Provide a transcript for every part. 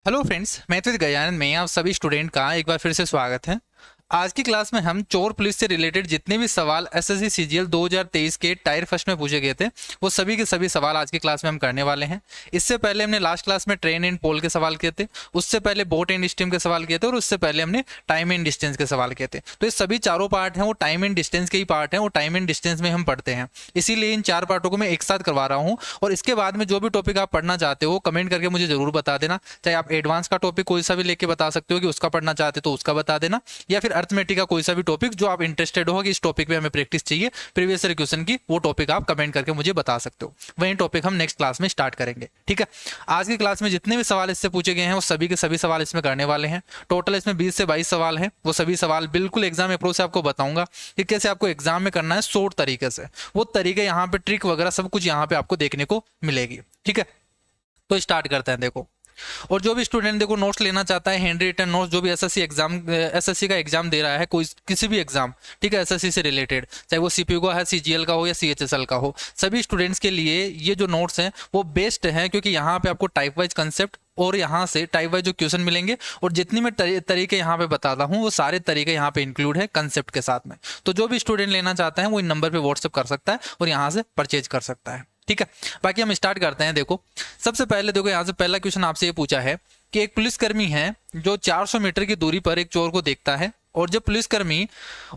Hello friends, मैं गजानन में आप सभी स्टूडेंट का एक बार फिर से स्वागत है। आज की क्लास में हम चोर पुलिस से रिलेटेड जितने भी सवाल एसएससी सीजीएल 2023 के टायर फर्स्ट में पूछे गए थे वो सभी के सभी सवाल आज की क्लास में हम करने वाले हैं। इससे पहले हमने लास्ट क्लास में ट्रेन एंड पोल के सवाल किए थे, उससे पहले बोट एंड स्टीम के सवाल किए थे और उससे पहले हमने टाइम एंड डिस्टेंस के सवाल किए थे। तो ये सभी चारों पार्ट हैं वो टाइम एंड डिस्टेंस के ही पार्ट हैं, वो टाइम एंड डिस्टेंस में हम पढ़ते हैं, इसीलिए इन चार पार्टों को मैं एक साथ करवा रहा हूँ। और इसके बाद में जो भी टॉपिक आप पढ़ना चाहते हो कमेंट करके मुझे जरूर बता देना। चाहे आप एडवांस का टॉपिक कोई सा भी लेके बता सकते हो कि उसका पढ़ना चाहते हो तो उसका बता देना, या फिर अर्थमेटिक का कोई सा भी टॉपिक जो आप इंटरेस्टेड हो कि इस टॉपिक पे हमें प्रैक्टिस चाहिए प्रीवियस ईयर क्वेश्चन की, वो टॉपिक आप कमेंट करके मुझे बता सकते हो। वही टॉपिक हम नेक्स्ट क्लास में स्टार्ट करेंगे। ठीक है, आज की क्लास में जितने भी सवाल इससे पूछे गए हैं वो सभी के सभी सवाल इसमें करने वाले हैं। टोटल इसमें 20 से 22 सवाल हैं। वो सभी सवाल बिल्कुल एग्जाम अप्रोच से आपको बताऊंगा कि कैसे आपको एग्जाम में करना है शॉर्ट तरीके से। वो तरीके यहाँ पे ट्रिक वगैरह सब कुछ यहाँ पे आपको देखने को मिलेगी। ठीक है, तो स्टार्ट करते हैं। देखो, और जो भी स्टूडेंट देखो नोट्स लेना चाहता है, हैंड रिटन नोट्स, जो भी एसएससी का एग्जाम दे रहा है, कोई किसी भी एग्जाम, ठीक है, एसएससी से रिलेटेड, चाहे वो सीपीयू का है, सीजीएल का हो या सीएचएसएल का हो, सभी स्टूडेंट्स के लिए ये जो नोट्स हैं वो बेस्ट है, क्योंकि यहाँ पे आपको टाइप वाइज कंसेप्ट और यहाँ से टाइप वाइज जो क्वेश्चन मिलेंगे और जितनी मैं तरीके यहाँ पे बताता हूँ वो सारे तरीके यहाँ पे इंक्लूड है कंसेप्ट के साथ में। तो जो भी स्टूडेंट लेना चाहता है वो इन नंबर पे व्हाट्सएप कर सकता है और यहाँ से परचेज कर सकता है। ठीक है, बाकी हम स्टार्ट करते हैं। देखो, सबसे पहले देखो यहाँ से पहला क्वेश्चन आपसे ये पूछा है कि एक पुलिसकर्मी है जो 400 मीटर की दूरी पर एक चोर को देखता है, और जब पुलिसकर्मी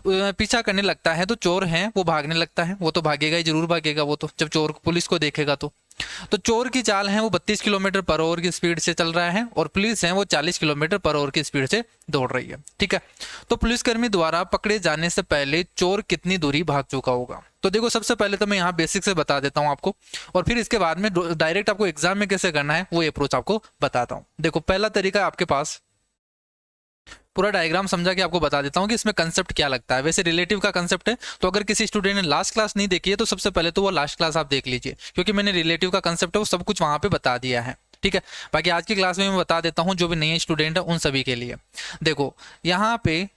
पीछा करने लगता है तो चोर है वो भागने लगता है। वो तो भागेगा ही, जरूर भागेगा वो तो, जब चोर पुलिस को देखेगा तो चोर की चाल है वो 32 किलोमीटर पर आवर की स्पीड से चल रहा है और पुलिस है वो 40 किलोमीटर पर आवर की स्पीड से दौड़ रही है। ठीक है, तो पुलिसकर्मी द्वारा पकड़े जाने से पहले चोर कितनी दूरी भाग चुका होगा? तो देखो, सबसे पहले तो मैं यहाँ बेसिक से बता देता हूँ आपको, और फिर इसके बाद में डायरेक्ट आपको एग्जाम में कैसे करना है वो अप्रोच आपको बताता हूँ। देखो, पहला तरीका आपके पास पूरा डायग्राम समझा के आपको बता देता हूँ कि इसमें कंसेप्ट क्या लगता है। वैसे रिलेटिव का कंसेप्ट है, तो अगर किसी स्टूडेंट ने लास्ट क्लास नहीं देखी है तो सबसे पहले तो वो लास्ट क्लास आप देख लीजिए, क्योंकि मैंने रिलेटिव का कंसेप्ट है वो सब कुछ वहां पे बता दिया है। ठीक है, बाकी आज की क्लास में मैं बता देता हूँ जो भी नए स्टूडेंट है उन सभी के लिए। देखो, यहाँ पे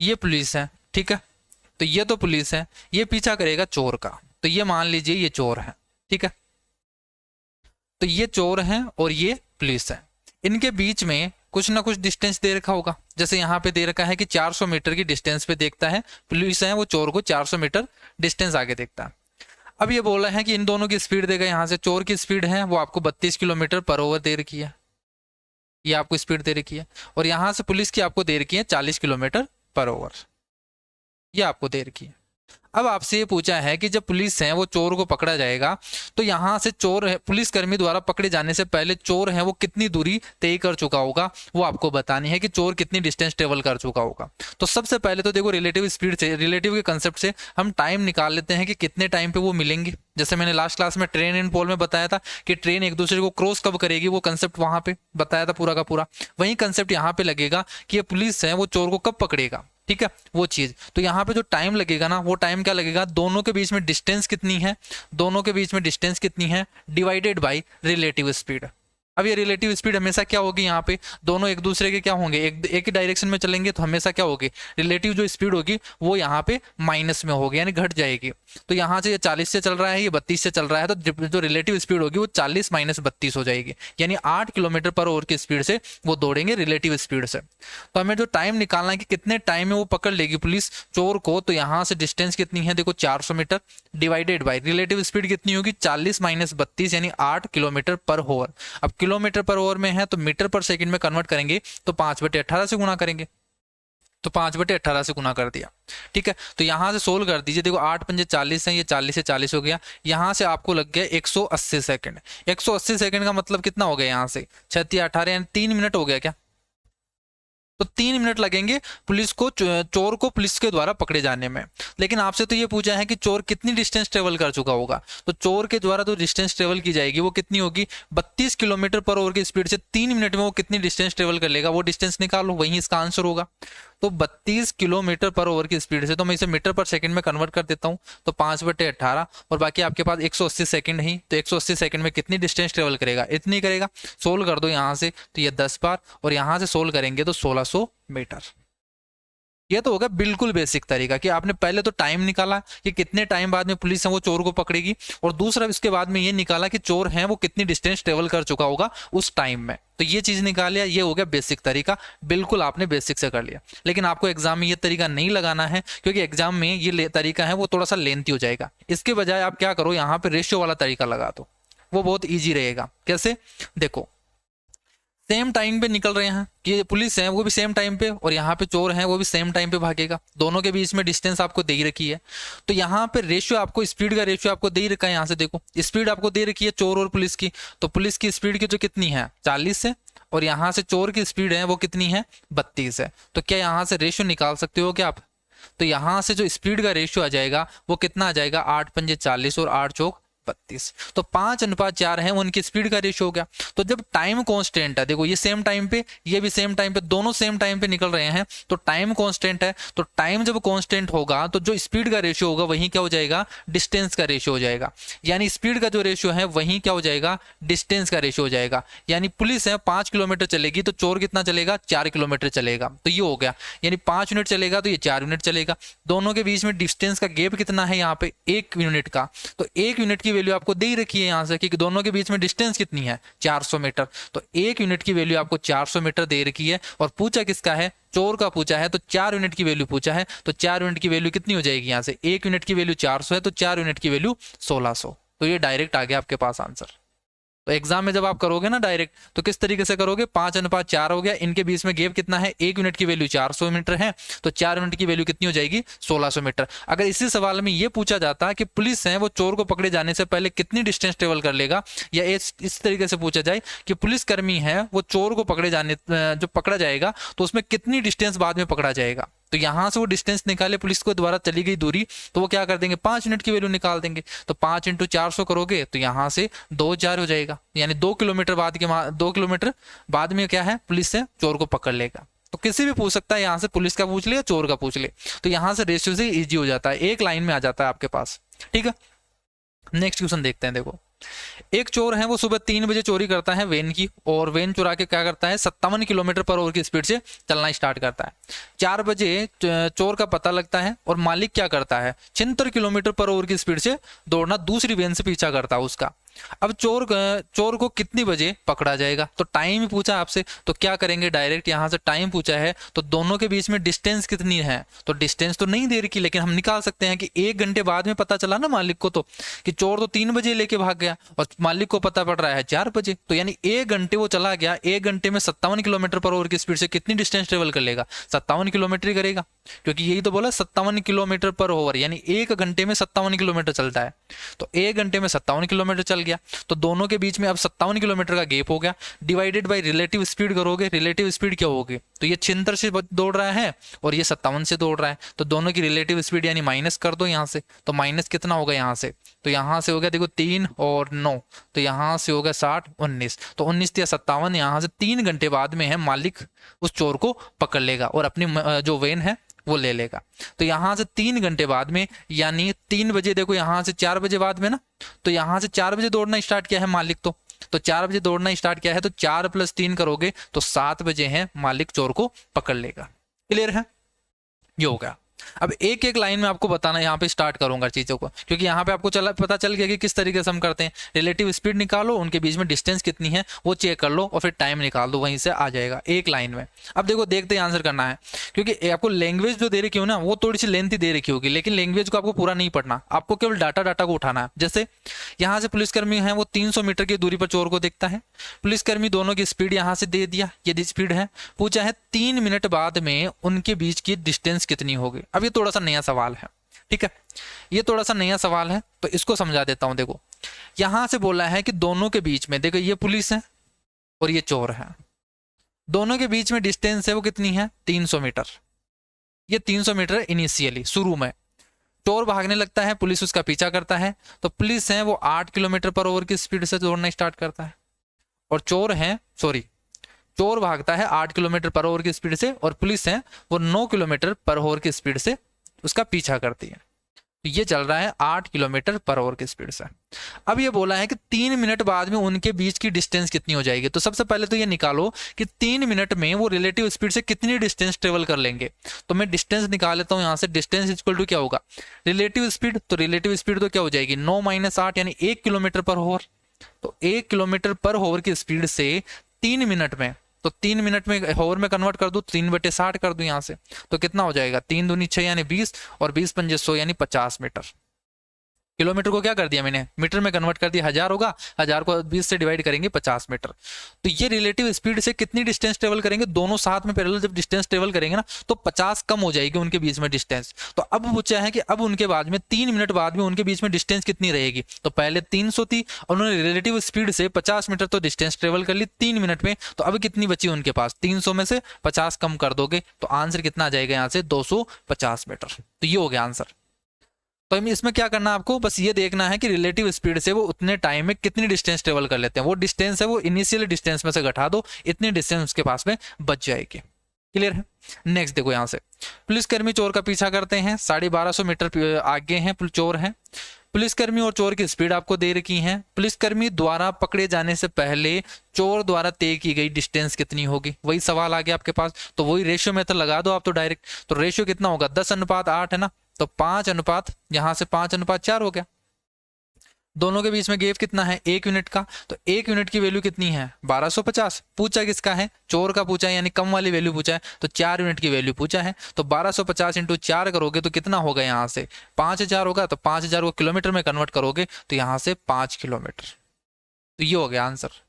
ये पुलिस है, ठीक है, तो ये तो पुलिस है, ये पीछा करेगा चोर का, तो ये मान लीजिए ये चोर है। ठीक है, तो ये चोर है और ये पुलिस है, इनके बीच में कुछ ना कुछ डिस्टेंस दे रखा होगा। जैसे यहाँ पे दे रखा है कि 400 मीटर की डिस्टेंस पे देखता है, पुलिस है वो चोर को 400 मीटर डिस्टेंस आगे देखता है। अब ये बोला है कि इन दोनों की स्पीड देगा, यहाँ से चोर की स्पीड है वो आपको 32 किलोमीटर पर ओवर दे रखी है, ये आपको स्पीड दे रखी है, और यहाँ से पुलिस की आपको दे रखी है 40 किलोमीटर पर ओवर, ये आपको दे रखी है। अब आपसे ये पूछा है कि जब पुलिस है वो चोर को पकड़ा जाएगा, तो यहाँ से चोर है, पुलिसकर्मी द्वारा पकड़े जाने से पहले चोर है वो कितनी दूरी तय कर चुका होगा, वो आपको बतानी है कि चोर कितनी डिस्टेंस ट्रेवल कर चुका होगा। तो सबसे पहले तो देखो, रिलेटिव स्पीड से, रिलेटिव के कंसेप्ट से हम टाइम निकाल लेते हैं कि कितने टाइम पे वो मिलेंगे। जैसे मैंने लास्ट क्लास में ट्रेन एंड पोल में बताया था कि ट्रेन एक दूसरे को क्रॉस कब करेगी, वो कंसेप्ट वहां पे बताया था पूरा का पूरा। वही कंसेप्ट यहाँ पे लगेगा कि ये पुलिस है वो चोर को कब पकड़ेगा। ठीक है, वो चीज, तो यहाँ पे जो टाइम लगेगा ना, वो टाइम क्या लगेगा, दोनों के बीच में डिस्टेंस कितनी है, दोनों के बीच में डिस्टेंस कितनी है डिवाइडेड बाय रिलेटिव स्पीड। अब ये रिलेटिव स्पीड हमेशा क्या होगी, यहाँ पे दोनों एक दूसरे के क्या होंगे, एक ही डायरेक्शन में चलेंगे, तो हमेशा क्या होगी, रिलेटिव जो स्पीड होगी वो यहाँ पे माइनस में होगी, यानी घट जाएगी। तो यहाँ से ये 40 से चल रहा है, ये 32 से चल रहा है, तो जो रिलेटिव स्पीड होगी वो 40 माइनस 32 हो जाएगी, यानी 8 किलोमीटर पर आवर की स्पीड से वो दौड़ेंगे रिलेटिव स्पीड से। तो हमें जो टाइम निकालना है कि कितने टाइम में वो पकड़ लेगी पुलिस चोर को, तो यहाँ से डिस्टेंस कितनी है, देखो 400 metre divided by relative speed कितनी होगी, 40 माइनस 32 यानी 8 किलोमीटर पर आवर। अब किलोमीटर पर आवर में है तो मीटर पर सेकंड में कन्वर्ट करेंगे तो 5/18 से गुना करेंगे, तो 5/18 से गुना कर दिया। ठीक है, तो यहां से सोल्व कर दीजिए। देखो 8 पंजे 40 है, ये 40 से 40 हो गया, यहां से आपको लग गया 180 सेकंड। 180 सेकंड का मतलब कितना हो गया, यहाँ से 36 यानी 3 मिनट हो गया क्या, तो 3 मिनट लगेंगे पुलिस को, चोर को पुलिस के द्वारा पकड़े जाने में। लेकिन आपसे तो ये पूछा है कि चोर कितनी डिस्टेंस ट्रेवल कर चुका होगा, तो चोर के द्वारा जो डिस्टेंस ट्रेवल की जाएगी वो कितनी होगी, 32 किलोमीटर पर आवर की स्पीड से 3 मिनट में वो कितनी डिस्टेंस ट्रेवल कर लेगा, वो डिस्टेंस निकालो, वही इसका आंसर होगा। तो 32 किलोमीटर पर आवर की स्पीड से, तो मैं इसे मीटर पर सेकंड में कन्वर्ट कर देता हूँ, तो 5/18, और बाकी आपके पास 180 सेकंड ही, तो 180 सेकंड में कितनी डिस्टेंस ट्रेवल करेगा, इतनी करेगा। सोल्व कर दो यहाँ से, तो ये 10 बार, और यहाँ से सोल्व करेंगे तो 1600 मीटर। ये तो होगा बिल्कुल बेसिक तरीका कि आपने पहले तो टाइम निकाला कि कितने टाइम बाद में पुलिस है वो चोर को पकड़ेगी, और दूसरा इसके बाद में ये निकाला कि चोर है वो कितनी डिस्टेंस ट्रेवल कर चुका होगा उस टाइम में। तो ये चीज निकाल लिया, ये हो गया बेसिक तरीका, बिल्कुल आपने बेसिक से कर लिया। लेकिन आपको एग्जाम में ये तरीका नहीं लगाना है, क्योंकि एग्जाम में ये तरीका है वो थोड़ा सा लेंथी हो जाएगा। इसके बजाय आप क्या करो, यहाँ पे रेशियो वाला तरीका लगा दो, वो बहुत ईजी रहेगा। कैसे, देखो सेम टाइम पे निकल रहे हैं कि पुलिस है वो भी सेम टाइम पे, और यहाँ पे चोर है वो भी सेम टाइम पे भागेगा, दोनों के बीच में डिस्टेंस आपको दे ही रखी है। तो यहाँ पे रेशियो आपको, स्पीड का रेशियो आपको दे ही रखा है। यहाँ से देखो स्पीड आपको दे रखी है चोर और पुलिस की, तो पुलिस की स्पीड की जो कितनी है 40 है, और यहाँ से चोर की स्पीड है वो कितनी है 32 है। तो क्या यहाँ से रेशियो निकाल सकते हो क्या आप? तो यहाँ से जो स्पीड का रेशियो आ जाएगा वो कितना आ जाएगा, 8 पंजे 40 और 8 चौक 32। तो 5:4 है उनकी स्पीड का रेशियो हो गया। तो जब टाइम कांस्टेंट है, देखो ये सेम टाइम पे, ये भी सेम टाइम पे, दोनों सेम टाइम पे निकल रहे हैं, तो टाइम कांस्टेंट है। तो टाइम जब कांस्टेंट होगा तो जो स्पीड का रेशियो होगा वही क्या हो जाएगा, डिस्टेंस का रेशियो हो जाएगा। यानी स्पीड का जो रेशियो है वही क्या हो जाएगा, डिस्टेंस का रेशियो हो जाएगा। यानी पुलिस है 5 किलोमीटर चलेगी तो चोर कितना चलेगा, 4 किलोमीटर चलेगा। तो ये हो गया, यानी 5 यूनिट चलेगा तो ये 4 यूनिट चलेगा। दोनों के बीच में डिस्टेंस का गैप कितना है यहाँ पे, 1 यूनिट का। तो 1 यूनिट की वैल्यू आपको दे ही रखी है यहाँ से कि दोनों के बीच में डिस्टेंस कितनी है, 400 मीटर। तो 1 यूनिट की वैल्यू आपको 400 मीटर दे रखी है, और पूछा किसका है, चोर का पूछा है। तो 4 यूनिट की वैल्यू पूछा है, तो 4 यूनिट की वैल्यू कितनी हो जाएगी, यहाँ से 1 यूनिट की वैल्यू 400 है तो 4 यूनिट की वैल्यू 1600। तो ये डायरेक्ट आ गया आपके पास आंसर। तो एग्जाम में जब आप करोगे ना डायरेक्ट, तो किस तरीके से करोगे, 5:4 हो गया, इनके बीच में गैप कितना है, 1 यूनिट की वैल्यू 400 मीटर है, तो 4 यूनिट की वैल्यू कितनी हो जाएगी, 1600 मीटर। अगर इसी सवाल में ये पूछा जाता है कि पुलिस है वो चोर को पकड़े जाने से पहले कितनी डिस्टेंस ट्रेवल कर लेगा, या इस तरीके से पूछा जाए कि पुलिसकर्मी है वो चोर को पकड़े जाने, जो पकड़ा जाएगा तो उसमें कितनी डिस्टेंस बाद में पकड़ा जाएगा, तो यहां से वो डिस्टेंस निकाले पुलिस को द्वारा चली गई दूरी, तो वो क्या कर देंगे, 5 यूनिट की वैल्यू निकाल देंगे। तो 5 × 400 करोगे तो यहां से 2000 हो जाएगा, यानी 2 किलोमीटर बाद के 2 किलोमीटर बाद में क्या है, पुलिस से चोर को पकड़ लेगा। तो किसी भी पूछ सकता है, यहाँ से पुलिस का पूछ ले या चोर का पूछ ले, तो यहाँ से रेशियो से इजी हो जाता है, एक लाइन में आ जाता है आपके पास। ठीक है, नेक्स्ट क्वेश्चन देखते हैं। देखो एक चोर है वो सुबह 3 बजे चोरी करता है वैन की, और वैन चुरा के क्या करता है, 57 किलोमीटर पर आवर की स्पीड से चलना स्टार्ट करता है। 4 बजे चोर का पता लगता है, और मालिक क्या करता है, 76 किलोमीटर पर आवर की स्पीड से दौड़ना दूसरी वैन से पीछा करता है उसका। अब चोर को कितनी बजे पकड़ा जाएगा, तो टाइम ही पूछा आपसे, तो क्या करेंगे, डायरेक्ट यहाँ से टाइम पूछा है तो दोनों के बीच में डिस्टेंस कितनी है, तो डिस्टेंस तो नहीं दे रखी, लेकिन हम निकाल सकते हैं कि 1 घंटे बाद में पता चला ना मालिक को, तो कि चोर तो 3 बजे लेके भाग गया और मालिक को पता पड़ रहा है 4 बजे, तो यानी 1 घंटे वो चला गया, 1 घंटे में 57 किलोमीटर पर आवर की स्पीड से कितनी डिस्टेंस ट्रेवल कर लेगा, 57 किलोमीटर ही करेगा, क्योंकि यही तो बोला 57 किलोमीटर पर आवर, यानी 1 घंटे में 57 किलोमीटर चलता है। तो 1 घंटे में 57 किलोमीटर चल गया, तो दोनों के बीच में अब 57 किलोमीटर का गैप हो गया, डिवाइडेड बाय रिलेटिव स्पीड करोगे, रिलेटिव स्पीड क्या होगी, तो ये 76 से दौड़ रहा है और ये 57 से दौड़ रहा है, तो दोनों की रिलेटिव स्पीड यानी माइनस कर दो यहाँ से, तो माइनस कितना होगा यहाँ से, तो यहाँ से हो गया देखो 3 और 9, तो यहाँ से होगा 60 19, तो 19 या 57, यहाँ से 3 घंटे बाद में है मालिक उस चोर को पकड़ लेगा और अपनी जो वेन है वो ले लेगा। तो यहाँ से 3 घंटे बाद में, यानी 3 बजे, देखो यहाँ से 4 बजे बाद में ना, तो यहाँ से 4 बजे दौड़ना स्टार्ट किया है मालिक, तो 4 बजे दौड़ना स्टार्ट किया है, तो 4 + 3 करोगे तो 7 बजे है मालिक चोर को पकड़ लेगा। क्लियर है, ये होगा। अब एक एक लाइन में आपको बताना, यहाँ पे स्टार्ट करूंगा चीजों को, क्योंकि यहाँ पे आपको पता चल गया कि किस तरीके से हम करते हैं। रिलेटिव स्पीड निकालो, उनके बीच में डिस्टेंस कितनी है वो चेक कर लो, और फिर टाइम निकाल दो, वहीं से आ जाएगा एक लाइन में। अब देखो देखते आंसर करना है, क्योंकि आपको लैंग्वेज जो दे रखी हो ना वो थोड़ी सी लेंथी दे रखी होगी, लेकिन लैंग्वेज को आपको पूरा नहीं पढ़ना, आपको केवल डाटा को उठाना है। जैसे यहाँ से पुलिसकर्मी है वो 300 मीटर की दूरी पर चोर को देखता है, पुलिसकर्मी दोनों की स्पीड यहाँ से दे दिया, ये स्पीड है, पूछा है 3 मिनट बाद में उनके बीच की डिस्टेंस कितनी होगी। अब ये थोड़ा सा नया सवाल है, ठीक है, ये थोड़ा सा नया सवाल है, तो इसको समझा देता हूं। देखो यहां से बोला है कि दोनों के बीच में, देखो ये पुलिस है और ये चोर है, दोनों के बीच में डिस्टेंस है वो कितनी है, 300 मीटर। ये 300 मीटर इनिशियली शुरू में, चोर भागने लगता है, पुलिस उसका पीछा करता है, तो पुलिस है वो 8 किलोमीटर पर आवर की स्पीड से दौड़ना स्टार्ट करता है, और चोर भागता है 8 किलोमीटर पर आवर की स्पीड से, और पुलिस है वो 9 किलोमीटर पर आवर की स्पीड से उसका पीछा करती है। तो ये चल रहा है 8 किलोमीटर पर आवर की स्पीड से। अब ये बोला है कि 3 मिनट बाद में उनके बीच की डिस्टेंस कितनी हो जाएगी। तो सबसे पहले तो ये निकालो कि 3 मिनट में वो रिलेटिव स्पीड से कितनी डिस्टेंस ट्रेवल कर लेंगे। तो मैं डिस्टेंस निकाल लेता हूँ यहाँ से। डिस्टेंस इक्वल टू क्या होगा, रिलेटिव स्पीड। तो रिलेटिव स्पीड तो क्या हो जाएगी, 9 - 8 यानी 1 किलोमीटर पर आवर। तो 1 किलोमीटर पर आवर की स्पीड से 3 मिनट में, तो 3 मिनट में आवर में कन्वर्ट कर दूं, 3/60 कर दूं यहाँ से। तो कितना हो जाएगा, 3 दूनी 6 यानी 20 और 20 पंजे 100 यानी 50 मीटर। किलोमीटर को क्या कर दिया मैंने, मीटर में कन्वर्ट कर दिया। 1000 होगा, 1000 को 20 से डिवाइड करेंगे 50 मीटर। तो ये रिलेटिव स्पीड से कितनी डिस्टेंस ट्रेवल करेंगे, दोनों साथ में पैरेलल जब डिस्टेंस ट्रेवल करेंगे ना, तो 50 कम हो जाएगी उनके बीच में डिस्टेंस। तो अब पूछा है कि अब उनके बाद में 3 मिनट बाद में उनके बीच में डिस्टेंस कितनी रहेगी। तो पहले 300 थी और उन्होंने रिलेटिव स्पीड से 50 मीटर तो डिस्टेंस ट्रेवल कर ली 3 मिनट में। तो अब कितनी बची उनके पास, 300 में से 50 कम कर दोगे तो आंसर कितना आ जाएगा यहाँ से, 250 मीटर। तो ये हो गया आंसर। तो इसमें क्या करना है आपको, बस ये देखना है कि रिलेटिव स्पीड से वो उतने टाइम में कितनी डिस्टेंस ट्रेवल कर लेते हैं। वो डिस्टेंस है वो इनिशियल डिस्टेंस में से घटा दो, इतनी डिस्टेंस उसके पास में बच जाएगी। क्लियर है। नेक्स्ट देखो यहाँ से, पुलिसकर्मी चोर का पीछा करते हैं, 1250 मीटर आगे हैं चोर है। पुलिसकर्मी और चोर की स्पीड आपको दे रखी है। पुलिसकर्मी द्वारा पकड़े जाने से पहले चोर द्वारा तय की गई डिस्टेंस कितनी होगी, वही सवाल आ गया आपके पास। तो वही रेशियो मेथड लगा दो आप तो डायरेक्ट। तो रेशियो कितना होगा, 10:8 है ना। तो 5 अनुपात यहाँ से 5:4 हो गया। दोनों के बीच में गैप कितना है, 1 यूनिट का। तो 1 यूनिट की वैल्यू कितनी है, 1250। पूछा किसका है, चोर का पूछा है, यानी कम वाली वैल्यू पूछा है। तो 4 यूनिट की वैल्यू पूछा है। तो 1250 × 4 करोगे तो कितना होगा, यहाँ से 5000 होगा। तो 5000 को किलोमीटर में कन्वर्ट करोगे तो यहाँ से 5 किलोमीटर। तो ये हो गया आंसर।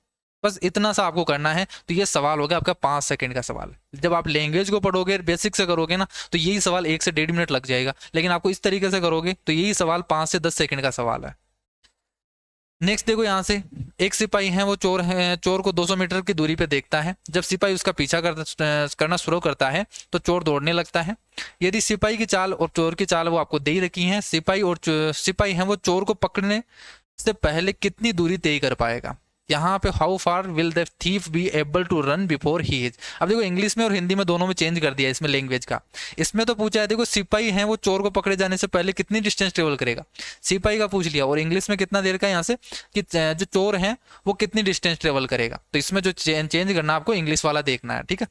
बस इतना सा आपको करना है। तो ये सवाल हो गया आपका 5 सेकंड का सवाल। जब आप लैंग्वेज को पढ़ोगे बेसिक से करोगे ना, तो यही सवाल 1 से 1.5 मिनट लग जाएगा। लेकिन आपको इस तरीके से करोगे तो यही सवाल 5 से 10 सेकंड का सवाल है। नेक्स्ट देखो यहाँ से, एक सिपाही है वो चोर है, चोर को 200 मीटर की दूरी पे देखता है। जब सिपाही उसका पीछा करना शुरू करता है तो चोर दौड़ने लगता है। यदि सिपाही की चाल और चोर की चाल वो आपको दे रखी है, सिपाही है वो चोर को पकड़ने से पहले कितनी दूरी तय कर पाएगा। यहाँ पे how far will the thief be able to run before he is. अब देखो इंग्लिश में और हिंदी में दोनों में चेंज कर दिया इसमें लैंग्वेज का। इसमें तो पूछा है देखो सिपाही है वो चोर को पकड़े जाने से पहले कितनी डिस्टेंस ट्रेवल करेगा, सिपाही का पूछ लिया। और इंग्लिश में कितना देर का यहाँ से कि जो चोर है वो कितनी डिस्टेंस ट्रेवल करेगा। तो इसमें जो चेंज करना आपको इंग्लिश वाला देखना है, ठीक है।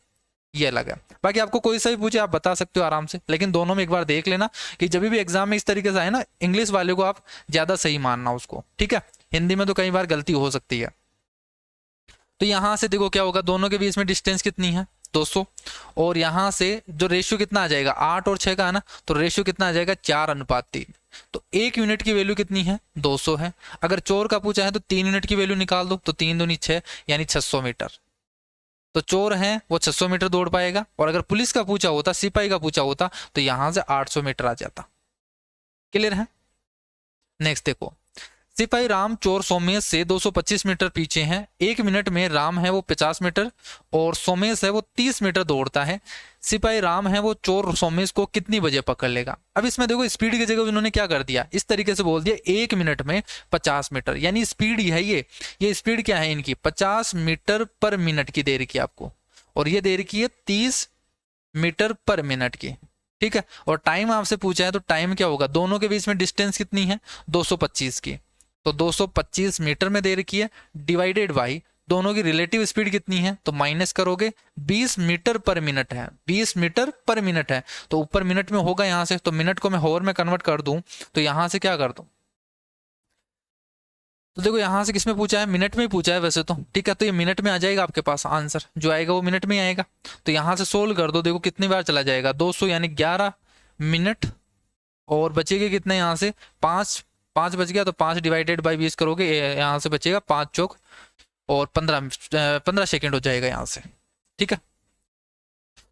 ये अलग है। बाकी आपको कोई सा भी पूछे आप बता सकते हो आराम से, लेकिन दोनों में एक बार देख लेना कि जब भी एग्जाम में इस तरीके से आए ना, इंग्लिश वाले को आप ज्यादा सही मानना उसको, ठीक है। हिंदी में तो कई बार गलती हो सकती है। तो यहां से देखो क्या होगा, दोनों के बीच में डिस्टेंस कितनी है, 200। और यहां से जो रेशियो कितना आ जाएगा, 8 और 6 का है ना, तो रेशियो कितना आ जाएगा, 4:3। तो 1 यूनिट की वैल्यू कितनी है, 200 है। अगर चोर का पूछा है तो 3 यूनिट की वैल्यू निकाल दो। तो 3 दूनी 6 यानी 600 मीटर। तो चोर है वो 600 मीटर दौड़ पाएगा। और अगर पुलिस का पूछा होता, सिपाही का पूछा होता, तो यहां से 800 मीटर आ जाता। क्लियर है। नेक्स्ट देखो, सिपाही राम चोर सोमेश से 225 मीटर पीछे हैं। 1 मिनट में राम है वो 50 मीटर और सोमेश है वो 30 मीटर दौड़ता है। सिपाही राम है वो चोर सोमेश को कितनी बजे पकड़ लेगा। अब इसमें देखो स्पीड की जगह उन्होंने क्या कर दिया, इस तरीके से बोल दिया 1 मिनट में 50 मीटर, यानी स्पीड ही है ये स्पीड क्या है इनकी, 50 मीटर पर मिनट की दे रखी है आपको। और ये दे रखी है 30 मीटर पर मिनट की, ठीक है। और टाइम आपसे पूछा है तो टाइम क्या होगा, दोनों के बीच में डिस्टेंस कितनी है, 225 की। तो 225 मीटर में दे रखी है, डिवाइडेड बाई दोनों की रिलेटिव स्पीड कितनी है, तो माइनस करोगे 20 मीटर पर मिनट है, 20 मीटर पर मिनट है। तो ऊपर मिनट में होगा यहाँ से, तो मिनट को मैं होवर में कन्वर्ट कर दूं तो यहाँ से क्या कर दूं, तो देखो यहाँ से किसमें पूछा है, मिनट में ही पूछा है वैसे तो, ठीक है। तो ये मिनट में आ जाएगा आपके पास, आंसर जो आएगा वो मिनट में ही आएगा। तो यहाँ से सोल्व कर दो, देखो कितनी बार चला जाएगा, 200 यानी 11 मिनट। और बचेगा कितने यहाँ से, 5 बच गया। तो 5 डिवाइडेड बाई 20 करोगे, यहाँ से बचेगा 5 चौक और 15 सेकेंड हो जाएगा यहाँ से, ठीक है।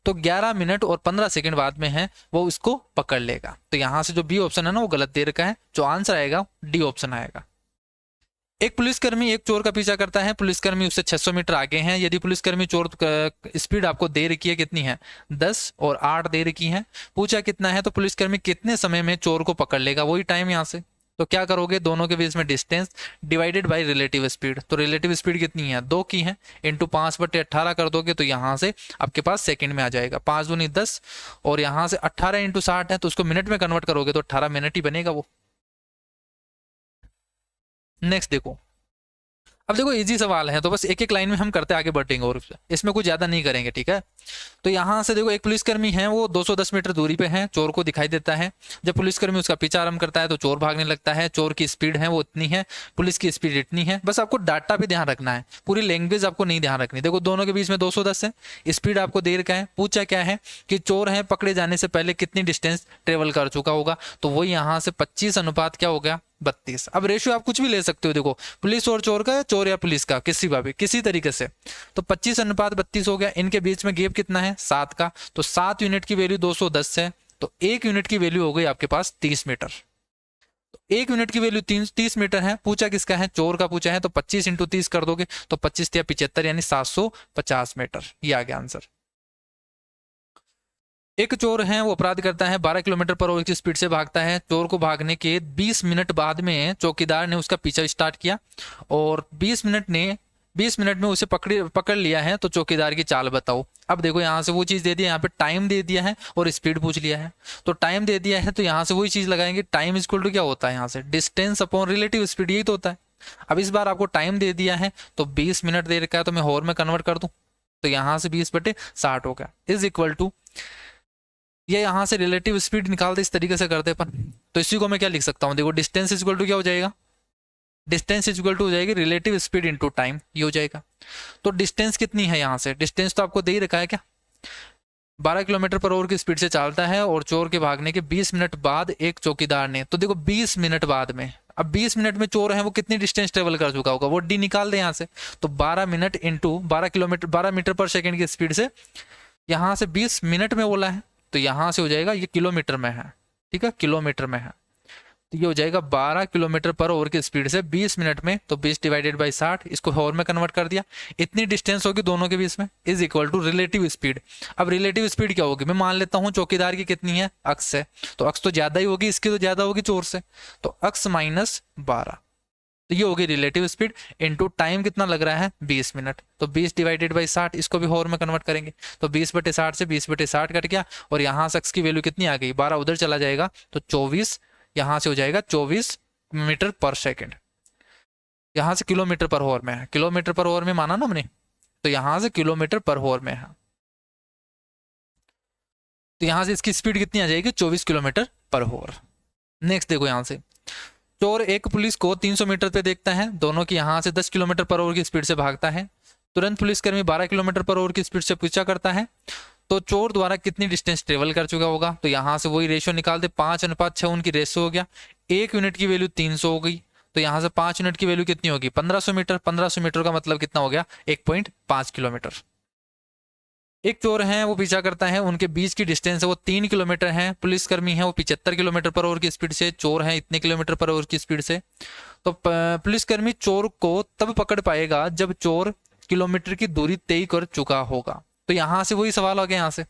तो 11 मिनट और 15 सेकेंड बाद में है वो इसको पकड़ लेगा। तो यहाँ से जो बी ऑप्शन है ना वो गलत दे रखा है, जो आंसर आएगा डी ऑप्शन आएगा। एक पुलिसकर्मी एक चोर का पीछा करता है, पुलिसकर्मी उससे 600 मीटर आगे हैं। यदि पुलिसकर्मी चोर स्पीड आपको दे रखी है कितनी है, 10 और 8 दे रखी है, पूछा कितना है, तो पुलिसकर्मी कितने समय में चोर को पकड़ लेगा, वही टाइम यहाँ से। तो क्या करोगे, दोनों के बीच में distance divided by relative speed. तो रिलेटिव स्पीड कितनी है, 2 की है, इंटू 5/18 कर दोगे तो यहाँ से आपके पास सेकंड में आ जाएगा, 5 दूनी 10, और यहाँ से 18 इंटू 60 है तो उसको मिनट में कन्वर्ट करोगे तो 18 मिनट ही बनेगा वो। नेक्स्ट देखो, अब देखो इजी सवाल है तो बस एक एक लाइन में हम करते आगे बढ़ेंगे और इसमें कुछ ज्यादा नहीं करेंगे, ठीक है। तो यहाँ से देखो एक पुलिसकर्मी है, वो 210 मीटर दूरी पे है, चोर को दिखाई देता है। जब पुलिसकर्मी उसका पीछा आरंभ करता है तो चोर भागने लगता है। चोर की स्पीड है वो इतनी है, पुलिस की स्पीड इतनी है। बस आपको डाटा भी ध्यान रखना है, पूरी लैंग्वेज आपको नहीं ध्यान रखनी। देखो दोनों के बीच में 210 है, स्पीड आपको देर का है। पूछा क्या है कि चोर है पकड़े जाने से पहले कितनी डिस्टेंस ट्रेवल कर चुका होगा, तो वो यहाँ से 25 अनुपात क्या हो गया, 32। अब रेशियो आप कुछ भी ले सकते हो, देखो पुलिस और चोर का, चोर या पुलिस का, किसी का भी किसी तरीके से। तो 25:32 हो गया। इनके बीच में गैप कितना है, 7 का। तो 7 यूनिट की वैल्यू 210 है, तो 1 यूनिट की वैल्यू हो गई आपके पास 30 मीटर। तो 1 यूनिट की वैल्यू 30 मीटर है। पूछा किसका है, चोर का पूछा है, तो 25 इंटू 30 कर दोगे तो 25 या 75 यानी 750 मीटर। ये आ गया आंसर। एक चोर है, वो अपराध करता है, 12 किलोमीटर पर आवर की स्पीड से भागता है। चोर को भागने के 20 मिनट बाद में चौकीदार ने उसका पीछा स्टार्ट किया और 20 मिनट में उसे पकड़ लिया है, तो चौकीदार की चाल बताओ। अब देखो यहाँ से वो चीज दे दिया, यहाँ पे टाइम दे दिया है और स्पीड पूछ लिया है। तो टाइम दे दिया है तो यहाँ से वही चीज लगाएंगे, टाइम इक्वल टू क्या होता है यहाँ से, डिस्टेंस अपॉन रिलेटिव स्पीड, यही तो होता है। अब इस बार आपको टाइम दे दिया है तो 20 मिनट दे रखा है, तो मैं हॉर में कन्वर्ट कर दूं तो यहाँ से 20/60 हो गया, इज इक्वल टू, ये यहाँ से रिलेटिव स्पीड निकालते इस तरीके से करते अपन। तो इसी को मैं क्या लिख सकता हूँ, देखो डिस्टेंस इक्वल टू क्या हो जाएगा, डिस्टेंस इक्वल टू हो जाएगी रिलेटिव स्पीड इनटू टाइम, ये हो जाएगा। तो डिस्टेंस कितनी है यहाँ से, डिस्टेंस तो आपको दे ही रखा है क्या, 12 किलोमीटर पर आवर की स्पीड से चलता है और चोर के भागने के 20 मिनट बाद एक चौकीदार ने, तो देखो 20 मिनट बाद में, अब 20 मिनट में चोर है वो कितनी डिस्टेंस ट्रेवल कर चुका होगा, वो डी निकाल दे यहाँ से। तो 12 मिनट इंटू 12 मीटर पर सेकेंड की स्पीड से, यहाँ से 20 मिनट में बोला है तो यहाँ से हो जाएगा, ये किलोमीटर में है, ठीक है, किलोमीटर में है, तो ये हो जाएगा 12 किलोमीटर पर आवर की स्पीड से 20 मिनट में, तो 20/60, इसको हॉर में कन्वर्ट कर दिया। इतनी डिस्टेंस होगी दोनों के बीच में, is equal to relative speed. अब रिलेटिव स्पीड क्या होगी, मैं मान लेता हूँ चौकीदार की कितनी है, अक्स से, तो अक्स तो ज्यादा ही होगी, इसकी तो ज्यादा होगी चोर से, तो अक्स -12, तो ये होगी रिलेटिव स्पीड इनटू टाइम कितना लग रहा है, 20 मिनट। तो 20/60, इसको भी हॉर में कन्वर्ट करेंगे, तो 20/60 से 20/60 कट गया, और यहाँ से x की वैल्यू कितनी आ गई, 12 उधर चला जाएगा तो 24, यहाँ से हो जाएगा 24 मीटर पर सेकेंड। यहाँ से किलोमीटर पर हॉर में है, किलोमीटर पर हॉर में माना ना हमने, तो यहाँ से किलोमीटर पर हॉर में है, तो यहाँ से इसकी स्पीड कितनी आ जाएगी, 24 किलोमीटर पर हॉर। नेक्स्ट देखो, यहाँ से चोर एक पुलिस को 300 मीटर पे देखता है, दोनों की यहाँ से 10 किलोमीटर पर आवर की स्पीड से भागता है। तुरंत पुलिसकर्मी 12 किलोमीटर पर आवर की स्पीड से पीछा करता है, तो चोर द्वारा कितनी डिस्टेंस ट्रेवल कर चुका होगा, तो यहाँ से वही रेशियो निकाल दे, 5:6 उनकी रेशियो हो गया। 1 यूनिट की वैल्यू 300 हो गई, तो यहाँ से 5 यूनिट की वैल्यू कितनी होगी, 1500 मीटर। 1500 मीटर का मतलब कितना हो गया, 1.5 किलोमीटर। एक चोर है, वो पीछा करता है, उनके बीच की डिस्टेंस है वो 3 किलोमीटर है। पुलिसकर्मी है वो 75 किलोमीटर पर आवर की स्पीड से, चोर है इतने किलोमीटर पर आवर की स्पीड से। तो पुलिसकर्मी चोर को तब पकड़ पाएगा जब चोर किलोमीटर की दूरी तय कर चुका होगा। तो यहाँ से वही सवाल आ गया यहाँ से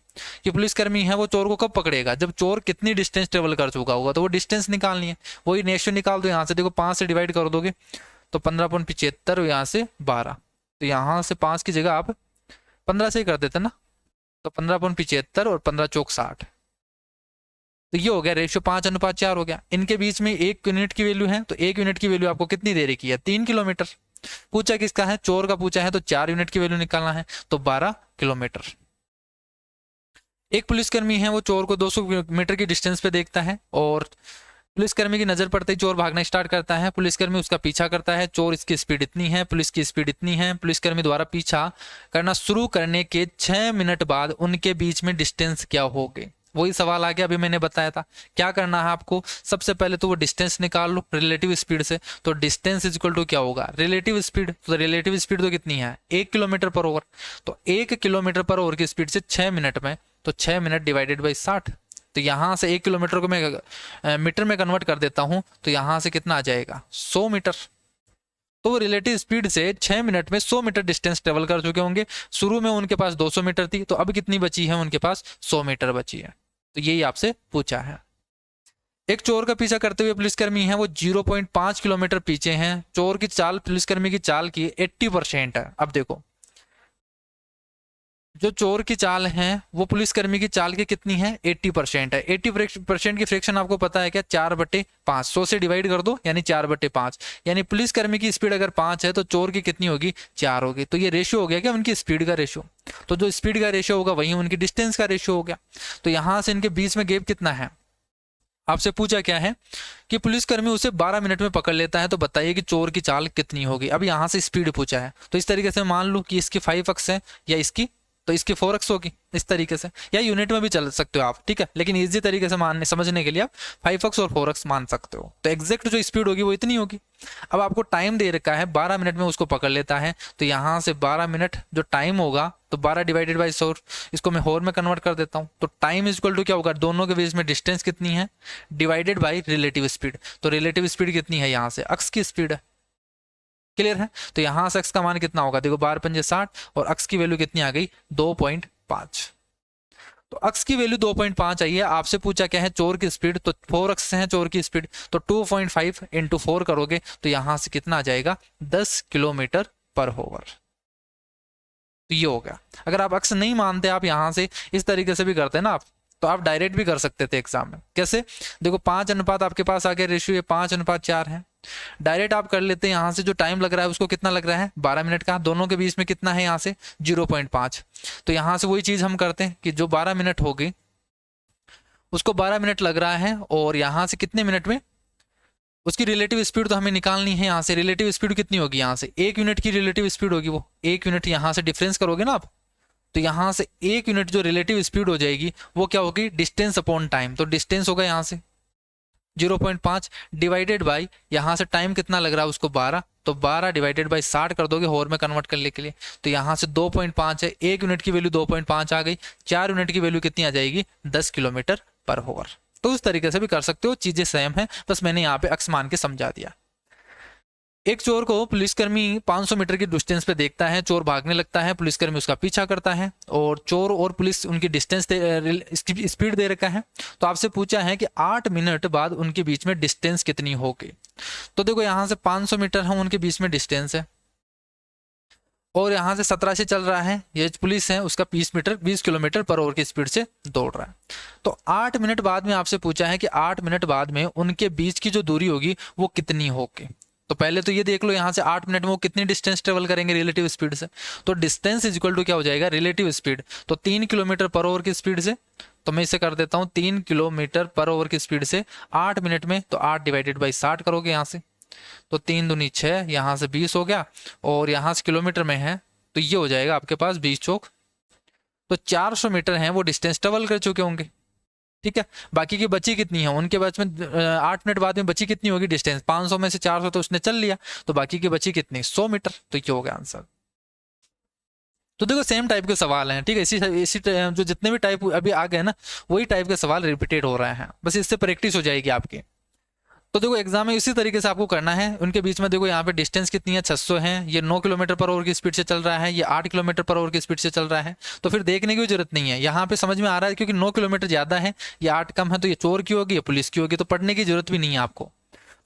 कि पुलिसकर्मी है वो चोर को कब पकड़ेगा, जब चोर कितनी डिस्टेंस ट्रेवल कर चुका होगा, तो वो डिस्टेंस निकालनी है, वही रेशियो निकाल दो। यहाँ से देखो 5 से डिवाइड कर दोगे तो 15.75, यहाँ से 12, तो यहाँ से 5 की जगह आप 15 से ही कर देते ना, तो 15.75 और 15 चौक 60, तो ये हो गया रेशियो 5:4 हो गया। इनके बीच में 1 यूनिट की वैल्यू है, तो 1 यूनिट की वैल्यू आपको कितनी दे रखी है, 3 किलोमीटर। पूछा किसका है, चोर का पूछा है, तो 4 यूनिट की वैल्यू निकालना है, तो 12 किलोमीटर। एक पुलिसकर्मी है वो चोर को 200 मीटर की डिस्टेंस पे देखता है, और पुलिसकर्मी की नजर पड़ते ही चोर भागना स्टार्ट करता है। पुलिसकर्मी उसका पीछा करता है, चोर इसकी स्पीड इतनी है, पुलिस की स्पीड इतनी है। पुलिसकर्मी द्वारा पीछा करना शुरू करने के 6 मिनट बाद उनके बीच में डिस्टेंस क्या हो गई, वही सवाल आ गया, अभी मैंने बताया था क्या करना है आपको। सबसे पहले तो वो डिस्टेंस निकाल लो रिलेटिव स्पीड से, तो डिस्टेंस इज इक्वल टू क्या होगा, रिलेटिव स्पीड। तो रिलेटिव स्पीड तो कितनी है, 1 किलोमीटर पर आवर, तो 1 किलोमीटर पर आवर की स्पीड से 6 मिनट में, तो 6 मिनट डिवाइडेड बाई 60, तो यहाँ से 1 किलोमीटर को मैं मीटर में कन्वर्ट कर देता हूँ, तो यहाँ से कितना आ जाएगा, 100 मीटर। तो वो रिलेटिव स्पीड से 6 मिनट में 100 मीटर डिस्टेंस ट्रेवल कर चुके होंगे। शुरू में उनके पास 200 मीटर थी, तो अब कितनी बची है, उनके पास 100 मीटर बची है। तो यही आपसे पूछा है। एक चोर का पीछा करते हुए पुलिसकर्मी है वो 0.5 किलोमीटर पीछे हैं। चोर की चाल पुलिसकर्मी की चाल की 80% है। अब देखो जो चोर की चाल है वो पुलिसकर्मी की चाल की कितनी है, 80% है। 80% की फ्रैक्शन आपको पता है क्या, 4/5। 100 से डिवाइड कर दो यानी 4/5, यानी पुलिसकर्मी की स्पीड अगर 5 है तो चोर की कितनी होगी, 4 होगी। तो ये रेशियो हो गया क्या उनकी स्पीड का रेशियो। तो जो स्पीड का रेशियो होगा वही उनकी डिस्टेंस का रेशियो हो गया। तो यहां से इनके बीच में गैप कितना है, आपसे पूछा क्या है कि पुलिसकर्मी उसे 12 मिनट में पकड़ लेता है, तो बताइए कि चोर की चाल कितनी होगी। अब यहां से स्पीड पूछा है तो इस तरीके से मान लो कि इसकी 5x है या इसकी, तो इसकी 4x होगी इस तरीके से, या यूनिट में भी चल सकते हो आप, ठीक है, लेकिन इजी तरीके से मानने समझने के लिए आप 5x और 4x मान सकते हो। तो एग्जैक्ट जो स्पीड होगी वो इतनी होगी। अब आपको टाइम दे रखा है 12 मिनट में उसको पकड़ लेता है, तो यहाँ से 12 मिनट जो टाइम होगा तो 12 डिवाइडेड बाई 100, इसको मैं होर में कन्वर्ट कर देता हूँ। तो टाइम इज इक्वल टू क्या होगा, दोनों के बीच में डिस्टेंस कितनी है डिवाइडेड बाई रिलेटिव स्पीड। तो रिलेटिव स्पीड कितनी है, यहाँ से अक्स की स्पीड है। क्लियर है। तो यहां से अक्स का मान कितना होगा, देखो 12×5 = 60 और अक्स की वैल्यू कितनी आ गई 2.5। तो अक्स की वैल्यू 2.5 आई है। आपसे पूछा क्या है चोर की स्पीड, तो 4x है चोर की स्पीड, तो 2.5 × 4 करोगे तो यहां से कितना आ जाएगा 10 किलोमीटर पर आवर। तो ये हो गया। अगर आप अक्स नहीं मानते, आप यहां से इस तरीके से भी करते हैं ना आप, तो आप डायरेक्ट भी कर सकते थे एग्जाम में। कैसे, देखो 5 अनुपात आपके पास आ गया रेशियो, ये 5:4 है। डायरेक्ट आप कर लेते हैं, यहाँ से जो टाइम लग रहा है उसको कितना लग रहा है 12 मिनट का, दोनों के बीच में कितना है यहाँ से 0.5। तो यहाँ से वही चीज हम करते हैं कि जो 12 मिनट होगी उसको 12 मिनट लग रहा है, और यहाँ से कितने मिनट में उसकी रिलेटिव स्पीड तो हमें निकालनी है। यहाँ से रिलेटिव स्पीड कितनी होगी, यहाँ से 1 यूनिट की रिलेटिव स्पीड होगी, वो 1 यूनिट यहाँ से डिफरेंस करोगे ना आप, तो यहाँ से 1 यूनिट जो रिलेटिव स्पीड हो जाएगी वो क्या होगी, डिस्टेंस अपॉन टाइम। तो डिस्टेंस होगा यहाँ से 0.5 डिवाइडेड बाई यहाँ से टाइम कितना लग रहा है उसको 12, तो 12 डिवाइडेड बाई 60 कर दोगे होर में कन्वर्ट करने के लिए। तो यहाँ से 2.5 है, 1 यूनिट की वैल्यू 2.5 आ गई, 4 यूनिट की वैल्यू कितनी आ जाएगी 10 किलोमीटर पर आवर। तो उस तरीके से भी कर सकते हो, चीजें सेम है, बस मैंने यहाँ पे अक्स मान के समझा दिया। एक चोर को पुलिसकर्मी 500 मीटर की डिस्टेंस पे देखता है, चोर भागने लगता है, पुलिसकर्मी उसका पीछा करता है, और चोर और पुलिस उनकी डिस्टेंस इसकी स्पीड दे रखा है। तो आपसे पूछा है कि 8 मिनट बाद उनके बीच में डिस्टेंस कितनी होगी। तो देखो यहाँ से 500 मीटर है उनके बीच में डिस्टेंस है, और यहाँ से 17 से चल रहा है, ये पुलिस है उसका 20 किलोमीटर पर आवर की स्पीड से दौड़ रहा है। तो 8 मिनट बाद में आपसे पूछा है कि 8 मिनट बाद में उनके बीच की जो दूरी होगी वो कितनी होगी। तो पहले तो ये देख लो यहाँ से 8 मिनट में वो कितनी डिस्टेंस ट्रेवल करेंगे रिलेटिव स्पीड से। तो डिस्टेंस इज इक्वल टू क्या हो जाएगा, रिलेटिव स्पीड, तो 3 किलोमीटर पर आवर की स्पीड से, तो मैं इसे कर देता हूँ 3 किलोमीटर पर आवर की स्पीड से 8 मिनट में, तो 8 डिवाइडेड बाई 60 करोगे यहाँ से, तो 3 दूनी 6, यहाँ से 20 हो गया, और यहाँ से किलोमीटर में है तो ये हो जाएगा आपके पास 20 चौक, तो 400 मीटर है वो डिस्टेंस ट्रेवल कर चुके होंगे। ठीक है, बाकी की बची कितनी है उनके बाद में 8 मिनट बाद में बची कितनी होगी डिस्टेंस, 500 में से 400 तो उसने चल लिया, तो बाकी की बची कितनी 100 मीटर। तो ये हो गया आंसर। तो देखो सेम टाइप के सवाल हैं, ठीक है, इसी जो जितने भी टाइप अभी आ गए ना वही टाइप के सवाल रिपीटेड हो रहे हैं, बस इससे प्रैक्टिस हो जाएगी आपकी। तो देखो एग्जाम में इसी तरीके से आपको करना है। उनके बीच में देखो यहाँ पे डिस्टेंस कितनी है 600 है, ये 9 किलोमीटर पर आवर की स्पीड से चल रहा है, ये 8 किलोमीटर पर आवर की स्पीड से चल रहा है। तो फिर देखने की जरूरत नहीं है, यहाँ पे समझ में आ रहा है क्योंकि 9 किलोमीटर ज्यादा है, ये 8 कम है, तो ये चोर की होगी, ये पुलिस की होगी, तो पढ़ने की जरूरत भी नहीं है आपको।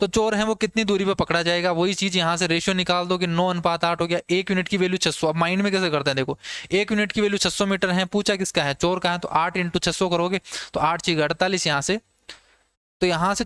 तो चोर है वो कितनी दूरी पे पकड़ा जाएगा, वही चीज यहाँ से रेशियो निकाल दो कि 9:8 हो गया। 1 यूनिट की वैल्यू 600, अब माइंड में कैसे करते हैं, देखो 1 यूनिट की वैल्यू 600 मीटर है, पूछा किसका है चोर का है, तो 8 × 600 करोगे तो 8×6 = 48 यहाँ से। तो यहाँ से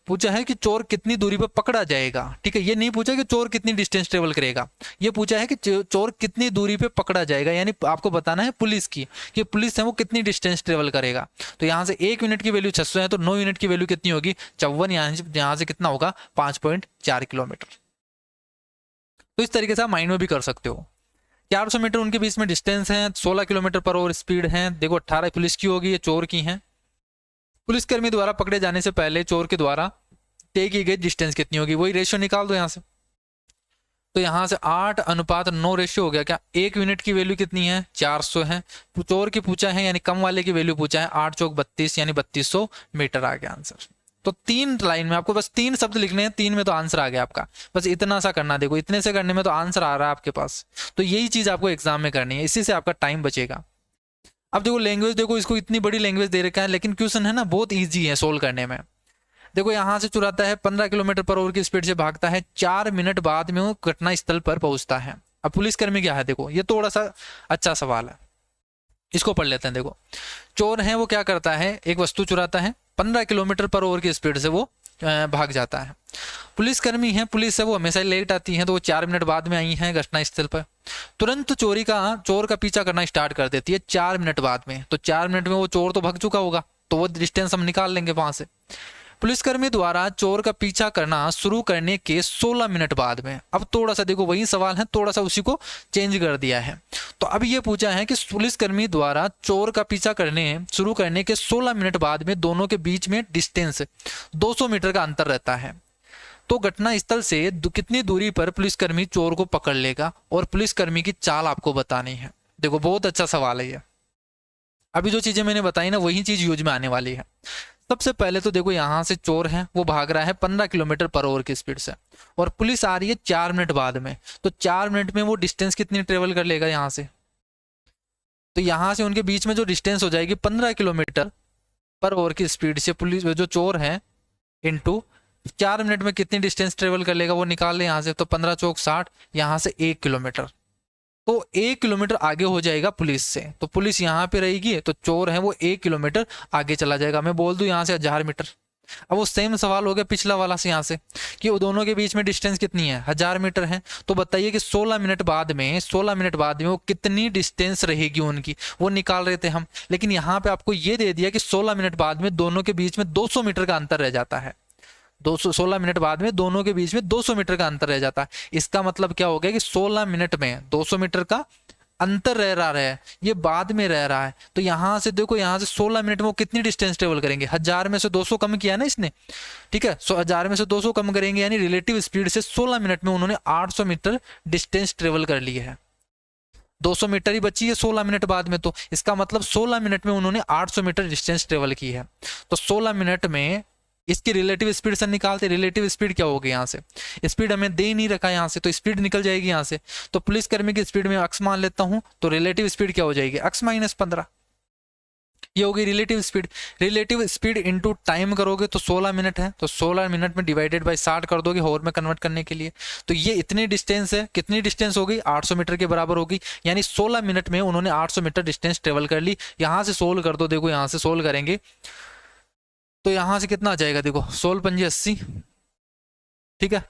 पूछा है कि चोर कितनी दूरी पर पकड़ा जाएगा, ठीक है, ये नहीं पूछा कि चोर कितनी डिस्टेंस ट्रेवल करेगा, ये पूछा है कि चोर कितनी दूरी पे पकड़ा जाएगा, यानी आपको बताना है पुलिस की कि पुलिस है वो कितनी डिस्टेंस ट्रेवल करेगा। तो यहाँ से 1 यूनिट की वैल्यू 600 है, तो 9 यूनिट की वैल्यू कितनी होगी 54, यहाँ से कितना होगा 5.4 किलोमीटर। तो इस तरीके से आप माइंड में भी कर सकते हो। 400 मीटर उनके बीच में डिस्टेंस है, 16 किलोमीटर पर आवर स्पीड है, देखो 18 पुलिस की होगी, ये चोर की है। पुलिसकर्मी द्वारा पकड़े जाने से पहले चोर के द्वारा तय की गई डिस्टेंस कितनी होगी, वही रेशियो निकाल दो यहाँ से। तो यहाँ से 8:9 रेशियो हो गया क्या, 1 यूनिट की वैल्यू कितनी है 400 है, चोर की पूछा है यानी कम वाले की वैल्यू पूछा है, 8 चौक 32 यानी 3200 मीटर आ गया आंसर। तो 3 लाइन में आपको बस 3 शब्द लिखने हैं, 3 में तो आंसर आ गया आपका, बस इतना सा करना, देखो इतने से करने में तो आंसर आ रहा है आपके पास। तो यही चीज आपको एग्जाम में करनी है, इसी से आपका टाइम बचेगा। अब देखो लैंग्वेज, देखो इसको इतनी बड़ी लैंग्वेज दे रखा है, लेकिन क्वेश्चन है ना बहुत ईजी है सोल्व करने में। देखो यहाँ से चुराता है, 15 किलोमीटर पर आवर की स्पीड से भागता है, 4 मिनट बाद में वो घटना स्थल पर पहुंचता है। अब पुलिसकर्मी क्या है, देखो ये थोड़ा सा अच्छा सवाल है, इसको पढ़ लेते हैं। देखो चोर है वो क्या करता है, एक वस्तु चुराता है, 15 किलोमीटर पर आवर की स्पीड से वो भाग जाता है। पुलिसकर्मी है, पुलिस से वो हमेशा लेट आती है, तो वो 4 मिनट बाद में आई है घटना स्थल पर। तुरंत चोर का पीछा करना स्टार्ट कर देती है 4 मिनट बाद में। तो 4 मिनट में वो चोर तो भाग चुका होगा, तो वो डिस्टेंस हम निकाल लेंगे वहां से। पुलिसकर्मी द्वारा चोर का पीछा करना शुरू करने के 16 मिनट बाद में। अब थोड़ा सा देखो वही सवाल है, थोड़ा सा उसी को चेंज कर दिया है। तो अब ये पूछा है कि पुलिसकर्मी द्वारा चोर का पीछा करने शुरू करने के 16 मिनट बाद में दोनों के बीच में डिस्टेंस 200 मीटर का अंतर रहता है। तो घटना स्थल से कितनी दूरी पर पुलिसकर्मी चोर को पकड़ लेगा, और पुलिसकर्मी की चाल आपको बतानी है। देखो बहुत अच्छा सवाल है ये। अभी जो चीजें मैंने बताई ना, वही चीज यूज में आने वाली है। सबसे पहले तो देखो यहाँ से चोर है वो भाग रहा है 15 किलोमीटर पर आवर की स्पीड से, और पुलिस आ रही है 4 मिनट बाद में। तो 4 मिनट में वो डिस्टेंस कितनी ट्रेवल कर लेगा यहाँ से, तो यहाँ से उनके बीच में जो डिस्टेंस हो जाएगी 15 किलोमीटर पर आवर की स्पीड से पुलिस जो चोर है इंटू 4 मिनट में कितनी डिस्टेंस ट्रेवल कर लेगा वो निकाल ले यहाँ से। तो 15 चौक 60, यहाँ से 1 किलोमीटर, तो 1 किलोमीटर आगे हो जाएगा पुलिस से। तो पुलिस यहाँ पे रहेगी, तो चोर है वो 1 किलोमीटर आगे चला जाएगा। मैं बोल दूं यहाँ से 1000 मीटर। अब वो सेम सवाल हो गया पिछला वाला से यहाँ से, कि वो दोनों के बीच में डिस्टेंस कितनी है, 1000 मीटर है। तो बताइए कि 16 मिनट बाद में वो कितनी डिस्टेंस रहेगी उनकी, वो निकाल रहे थे हम। लेकिन यहाँ पे आपको ये दे दिया कि 16 मिनट बाद में दोनों के बीच में 200 मीटर का अंतर रह जाता है। 16 मिनट बाद में दोनों के बीच में 200 मीटर का अंतर रह जाता है। इसका मतलब क्या हो गया कि 16 मिनट में 200 मीटर का अंतर रह रहा है, ये बाद में रह रहा है। तो यहां से देखो, यहां से 16 मिनट में वो कितनी डिस्टेंस ट्रेवल करेंगे, 1000 में से 200 कम किया ना इसने, ठीक है। 1000 में से 200 कम करेंगे, यानी रिलेटिव स्पीड से 16 मिनट में उन्होंने 800 मीटर डिस्टेंस ट्रेवल कर ली है। 200 मीटर ही बची है 16 मिनट बाद में, तो इसका मतलब 16 मिनट में उन्होंने 800 मीटर डिस्टेंस ट्रेवल की है। तो 16 मिनट में इसकी रिलेटिव स्पीड से निकालते, रिलेटिव स्पीड क्या होगी, यहाँ से स्पीड हमें दे नहीं रखा यहाँ से, तो स्पीड निकल जाएगी यहाँ से। तो पुलिसकर्मी की स्पीड में अक्स मान लेता हूं, तो रिलेटिव स्पीड क्या हो जाएगी, अक्स माइनस 15। ये हो गई relative speed. Relative speed into time करोगे तो 16 मिनट है, तो 16 मिनट में डिवाइडेड बाय 60 कर दोगे हॉर में कन्वर्ट करने के लिए। तो ये इतनी डिस्टेंस है, कितनी डिस्टेंस हो गई, 800 मीटर के बराबर होगी। यानी 16 मिनट में उन्होंने 800 मीटर डिस्टेंस ट्रेवल कर ली। यहां से सोल्व कर दो, देखो यहां से सोल्व करेंगे तो यहां से कितना आ जाएगा, देखो 16 पंजे 80, ठीक है।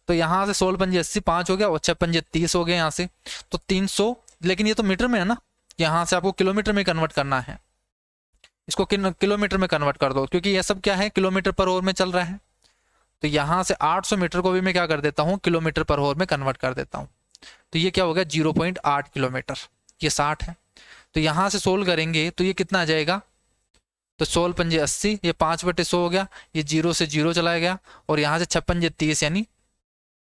तो यहां से 16 पंजे 80, 5 हो गया, और 6 पंजे 30 हो गया यहाँ से, तो 300। लेकिन ये तो मीटर में है ना, यहाँ से आपको किलोमीटर में कन्वर्ट करना है, इसको किलोमीटर में कन्वर्ट कर दो, क्योंकि ये सब क्या है किलोमीटर पर आवर में चल रहा है। तो यहाँ से 800 मीटर को भी मैं क्या कर देता हूँ, किलोमीटर पर आवर में कन्वर्ट कर देता हूँ। तो ये क्या हो गया 0.8 किलोमीटर, ये 60 है। तो यहाँ से सोल्व करेंगे तो ये कितना आ जाएगा, तो 16 पंजे 80, ये 5/100 हो गया, ये 0 से 0 चला गया, और यहाँ से 6 पंजे 30, यानी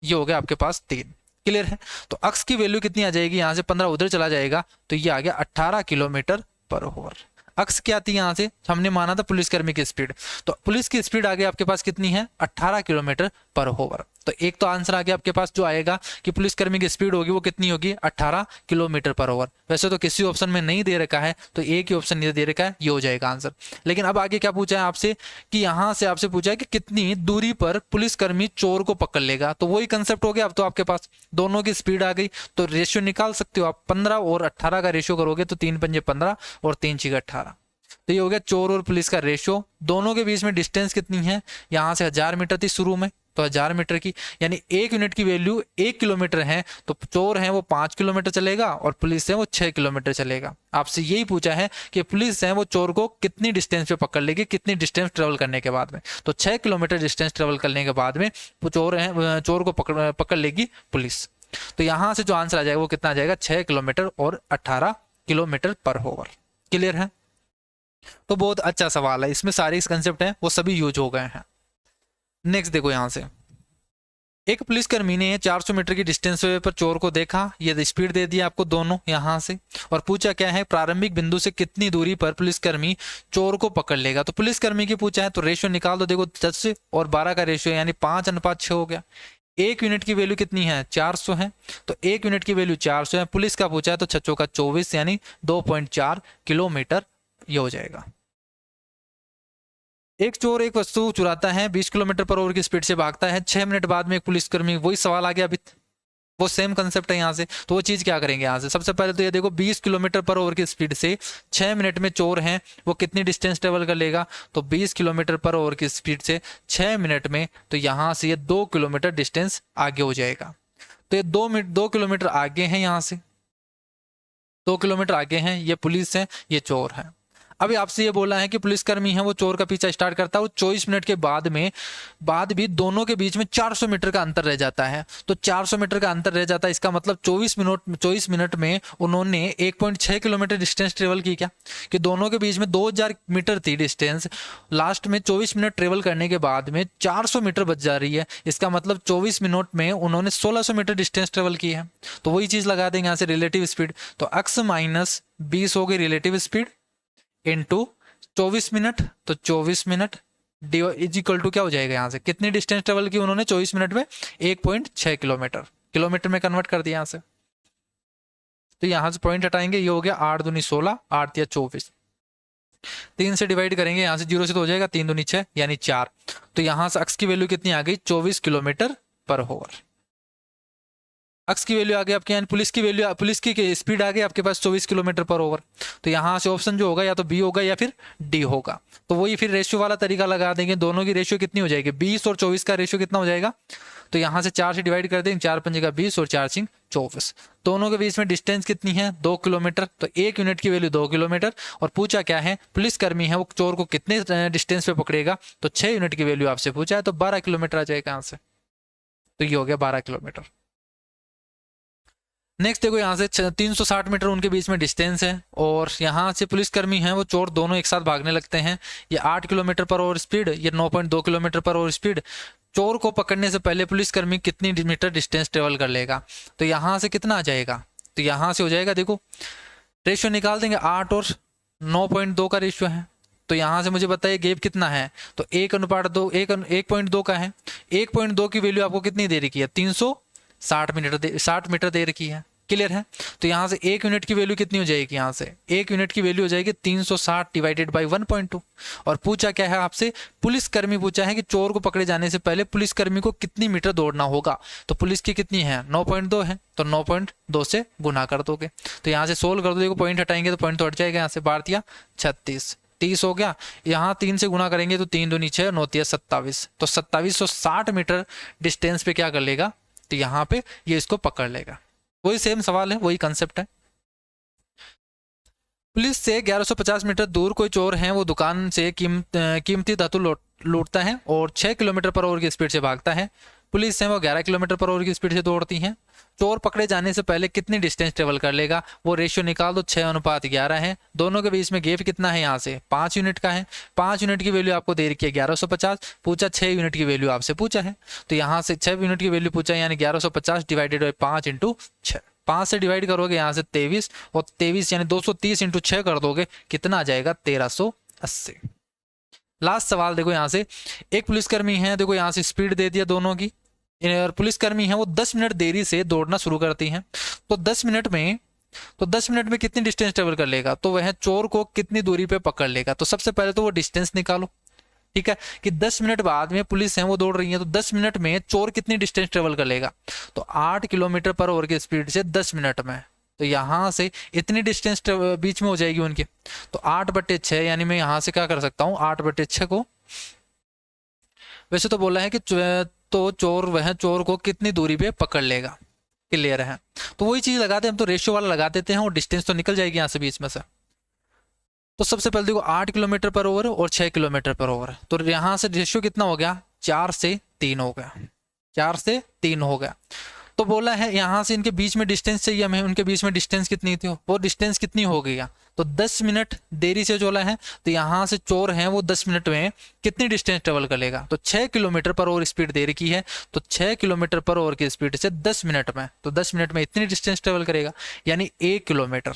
ये हो गया आपके पास 3। क्लियर है। तो अक्स की वैल्यू कितनी आ जाएगी, यहाँ से 15 उधर चला जाएगा, तो ये आ गया 18 किलोमीटर पर आवर। अक्स क्या थी, यहाँ से हमने माना था पुलिसकर्मी की स्पीड, तो पुलिस की स्पीड आ गई आपके पास कितनी है, 18 किलोमीटर पर आवर। तो एक तो आंसर आ गया आपके पास जो आएगा कि पुलिसकर्मी की स्पीड होगी वो कितनी होगी, 18 किलोमीटर पर आवर। वैसे तो किसी ऑप्शन में नहीं दे रखा है, तो एक ही ऑप्शन नहीं दे रखा है, ये हो जाएगा आंसर। लेकिन अब आगे क्या पूछा है आपसे, कि यहाँ से आपसे पूछा है कि कितनी दूरी पर पुलिसकर्मी चोर को पकड़ लेगा। तो वही कंसेप्ट हो गया, अब तो आपके पास दोनों की स्पीड आ गई, तो रेशियो निकाल सकते हो आप। 15 और 18 का रेशियो करोगे तो 3 पंजे 15 और 3 छीके 18। तो ये हो गया चोर और पुलिस का रेशियो। दोनों के बीच में डिस्टेंस कितनी है, यहाँ से 1000 मीटर थी शुरू में, तो 1000 मीटर की, यानी 1 यूनिट की वैल्यू 1 किलोमीटर है। तो चोर है वो 5 किलोमीटर चलेगा, और पुलिस है वो 6 किलोमीटर चलेगा। आपसे यही पूछा है कि पुलिस है वो चोर को कितनी डिस्टेंस पे पकड़ लेगी, कितनी डिस्टेंस ट्रेवल करने के बाद में। तो 6 किलोमीटर डिस्टेंस ट्रेवल करने के बाद में चोर को पकड़ लेगी पुलिस। तो यहाँ से जो आंसर आ जाएगा वो कितना आ जाएगा, 6 किलोमीटर और 18 किलोमीटर पर आवर। क्लियर है। तो बहुत अच्छा सवाल है, इसमें सारे कंसेप्ट हैं वो सभी यूज हो गए हैं। नेक्स्ट देखो, यहां से एक पुलिसकर्मी ने 400 मीटर की डिस्टेंस पर चोर को देखा, ये स्पीड दे दिया आपको दोनों यहां से, और पूछा क्या है प्रारंभिक बिंदु से कितनी दूरी पर पुलिसकर्मी चोर को पकड़ लेगा। तो पुलिसकर्मी की पूछा है, तो रेशियो निकाल दो। देखो 10 और 12 का रेशियो, यानी 5:6 हो गया। 1 यूनिट की वैल्यू कितनी है, 400 है, तो 1 यूनिट की वैल्यू 400 है। पुलिस का पूछा है तो 6 का 24, यानी 2.4 किलोमीटर ये हो जाएगा। एक चोर एक वस्तु चुराता है, 20 किलोमीटर पर आवर की स्पीड से भागता है, 6 मिनट बाद में एक पुलिसकर्मी, वही सवाल आ गया अभी, वो सेम कंसेप्ट है यहाँ से। तो वो चीज़ क्या करेंगे यहाँ से, सबसे पहले तो ये देखो 20 किलोमीटर पर आवर की स्पीड से 6 मिनट में चोर हैं, वो कितनी डिस्टेंस ट्रेवल कर लेगा, तो 20 किलोमीटर पर आवर की स्पीड से 6 मिनट में, तो यहाँ से ये 2 किलोमीटर डिस्टेंस आगे हो जाएगा। तो ये 2 किलोमीटर आगे हैं, यहाँ से 2 किलोमीटर आगे हैं, ये पुलिस है, ये चोर है। अभी आपसे ये बोला है कि पुलिसकर्मी है वो चोर का पीछा स्टार्ट करता है, वो 24 मिनट के बाद भी दोनों के बीच में 400 मीटर का अंतर रह जाता है। तो 400 मीटर का अंतर रह जाता है, इसका मतलब 24 मिनट में उन्होंने 1.6 किलोमीटर डिस्टेंस ट्रेवल की। क्या कि दोनों के बीच में 2000 मीटर थी डिस्टेंस, लास्ट में 24 मिनट ट्रेवल करने के बाद में 400 मीटर बच जा रही है, इसका मतलब 24 मिनट में उन्होंने 1600 मीटर डिस्टेंस ट्रेवल की है। तो वही चीज़ लगा देंगे यहाँ से रिलेटिव स्पीड, तो x माइनस 20 हो गई रिलेटिव स्पीड इनटू 24 मिनट, तो 24 minute D is equal to क्या हो जाएगा, यहाँ से कितनी डिस्टेंस ट्रेवल की उन्होंने 24 मिनट में, 1.6 किलोमीटर, किलोमीटर में कन्वर्ट कर दिया यहाँ से। तो यहाँ से पॉइंट हटाएंगे, ये हो गया 8 दूनी 16, 8 या 24, 3 से डिवाइड करेंगे, यहाँ से 0 से तो हो जाएगा, 3 दूनी 6 यानी 4। तो यहाँ से x की वैल्यू कितनी आ गई, 24 किलोमीटर पर आवर। एक्स की वैल्यू आ गई आपके, यानी पुलिस की वैल्यू, पुलिस की स्पीड आ गई आपके पास 24 किलोमीटर पर आवर। तो यहाँ से ऑप्शन जो होगा या तो बी होगा या फिर डी होगा। तो वही फिर रेशियो वाला तरीका लगा देंगे, दोनों की रेशियो कितनी हो जाएगी, 20 और 24 का रेशियो कितना हो जाएगा, तो यहाँ से 4 से डिवाइड कर देंगे, 4 पंजे का 20 और 4 सिंह 24। दोनों के बीच में डिस्टेंस कितनी है, 2 किलोमीटर, तो 1 यूनिट की वैल्यू 2 किलोमीटर। और पूछा क्या है, पुलिसकर्मी है वो चोर को कितने डिस्टेंस पे पकड़ेगा, तो 6 यूनिट की वैल्यू आपसे पूछा है, तो 12 किलोमीटर आ जाएगा यहाँ से। तो ये हो गया 12 किलोमीटर। नेक्स्ट देखो यहाँ से 360 मीटर उनके बीच में डिस्टेंस है, और यहाँ से पुलिसकर्मी हैं वो चोर दोनों एक साथ भागने लगते हैं। ये 8 किलोमीटर पर आवर स्पीड, ये 9.2 किलोमीटर पर आवर स्पीड। चोर को पकड़ने से पहले पुलिसकर्मी कितनी मीटर डिस्टेंस ट्रेवल कर लेगा, तो यहाँ से कितना आ जाएगा, तो यहाँ से हो जाएगा, देखो रेशियो निकाल देंगे, 8 और 9.2 का रेशियो है। तो यहाँ से मुझे बताइए गैप कितना है, तो 1:2, 1.2 का है। 1.2 की वैल्यू आपको कितनी दे रखी है, 60 मीटर दे रखी है, क्लियर है। तो यहाँ से 1 यूनिट की वैल्यू कितनी हो जाएगी, यहाँ से 1 यूनिट की वैल्यू हो जाएगी 360 डिवाइडेड बाई 1.2। और पूछा क्या है आपसे, पुलिसकर्मी पूछा है कि चोर को पकड़े जाने से पहले पुलिसकर्मी को कितनी मीटर दौड़ना होगा। तो पुलिस की कितनी है, 9.2 है, तो 9.2 से गुना कर दोगे। तो यहाँ से सोल्व कर दो, देखो पॉइंट हटाएंगे तो पॉइंट तो हट जाएगा, यहाँ से 12 36, 30 हो गया। यहाँ 3 से गुना करेंगे तो 3 दूनी 6, 9 27, तो 2760 मीटर डिस्टेंस पे क्या कर लेगा, तो यहाँ पे ये इसको पकड़ लेगा। वही सेम सवाल है, वही कंसेप्ट है। पुलिस से 1150 मीटर दूर कोई चोर है, वो दुकान से कीमती धातु लूटता है और 6 किलोमीटर पर आवर की स्पीड से भागता है। पुलिस है वो 11 किलोमीटर पर आवर की स्पीड से दौड़ती है। चोर पकड़े जाने से पहले कितनी डिस्टेंस ट्रेवल कर लेगा, वो रेशियो निकाल दो, 6:11 है। दोनों के बीच में गैप कितना है, यहाँ से 5 यूनिट का है। 5 यूनिट की वैल्यू आपको दे रखी है 1150, पूछा 6 यूनिट की वैल्यू आपसे पूछा है, तो यहाँ से 6 यूनिट की वैल्यू पूछा है, यानी 1150 डिवाइडेड बाई 5 इंटू 6। 5 से डिवाइड करोगे यहाँ से 23, और 23 यानी 230 इंटू 6 कर दोगे, कितना आ जाएगा 1380। लास्ट सवाल देखो, यहाँ से एक पुलिसकर्मी है, देखो यहाँ से स्पीड दे दिया दोनों की, और पुलिसकर्मी है वो 10 मिनट देरी से दौड़ना शुरू करती हैं। तो 10 मिनट में कितनी डिस्टेंस ट्रेवल कर लेगा, तो वह चोर को कितनी दूरी पे पकड़ लेगा। तो सबसे पहले तो वो डिस्टेंस निकालो, ठीक है, कि 10 मिनट बाद में पुलिस है वो दौड़ रही है, तो 10 मिनट में चोर कितनी डिस्टेंस ट्रेवल कर लेगा, तो 8 किलोमीटर पर आवर की स्पीड से 10 मिनट में, तो यहाँ से इतनी डिस्टेंस बीच में हो जाएगी उनकी। तो 8/6, यानी मैं यहाँ से क्या कर सकता हूँ, 8/6 को, वैसे तो बोला है कि तो चोर को कितनी दूरी पे पकड़ लेगा, क्लियर है। तो वही चीज लगाते हैं हम, तो रेशियो वाला लगा देते हैं और डिस्टेंस तो निकल जाएगी यहाँ से बीच में से। तो सबसे पहले देखो 8 किलोमीटर पर आवर और 6 किलोमीटर पर आवर, तो यहाँ से रेशियो कितना हो गया, 4 से 3 हो गया, 4 से 3 हो गया। तो बोला है यहाँ से इनके बीच में डिस्टेंस चाहिए हमें, उनके बीच में डिस्टेंस कितनी थी, वो डिस्टेंस कितनी हो गई, तो 10 मिनट देरी से चला है। तो यहाँ से चोर है वो 10 मिनट में कितनी डिस्टेंस ट्रेवल कर लेगा, तो 6 किलोमीटर पर आवर स्पीड दे रखी है, तो 6 किलोमीटर पर आवर की स्पीड से 10 मिनट में, तो 10 मिनट में इतनी डिस्टेंस ट्रेवल करेगा, यानी 1 किलोमीटर।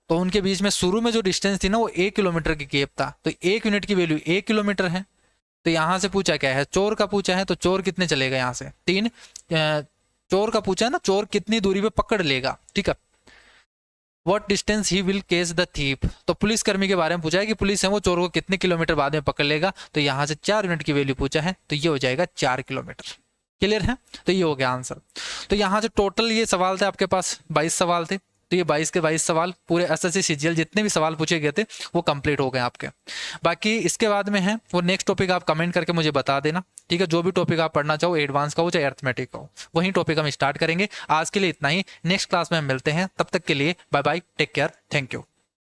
तो उनके बीच में शुरू में जो डिस्टेंस थी ना, वो 1 किलोमीटर की गैप था, तो 1 यूनिट की वैल्यू 1 किलोमीटर है। तो यहाँ से पूछा क्या है, चोर का पूछा है, तो चोर कितने चलेगा, यहाँ से 3, चोर का पूछा है ना, चोर कितनी दूरी पे पकड़ लेगा, ठीक है। What distance he will case the thief. तो पुलिस कर्मी के बारे में पूछा है कि पुलिस है वो चोर को कितने किलोमीटर बाद में पकड़ लेगा। तो यहाँ से 4 यूनिट की वैल्यू पूछा है, तो ये हो जाएगा 4 किलोमीटर। क्लियर है, तो ये हो गया आंसर। तो यहाँ से टोटल ये सवाल थे आपके पास 22 सवाल थे। तो ये 22 के 22 सवाल पूरे एसएससी सीजीएल जितने भी सवाल पूछे गए थे वो कंप्लीट हो गए आपके। बाकी इसके बाद में है वो नेक्स्ट टॉपिक आप कमेंट करके मुझे बता देना, ठीक है। जो भी टॉपिक आप पढ़ना चाहो, एडवांस का हो चाहे अर्थमेटिक का हो, वही टॉपिक हम स्टार्ट करेंगे। आज के लिए इतना ही, नेक्स्ट क्लास में हम मिलते हैं, तब तक के लिए bye bye, take care, thank you.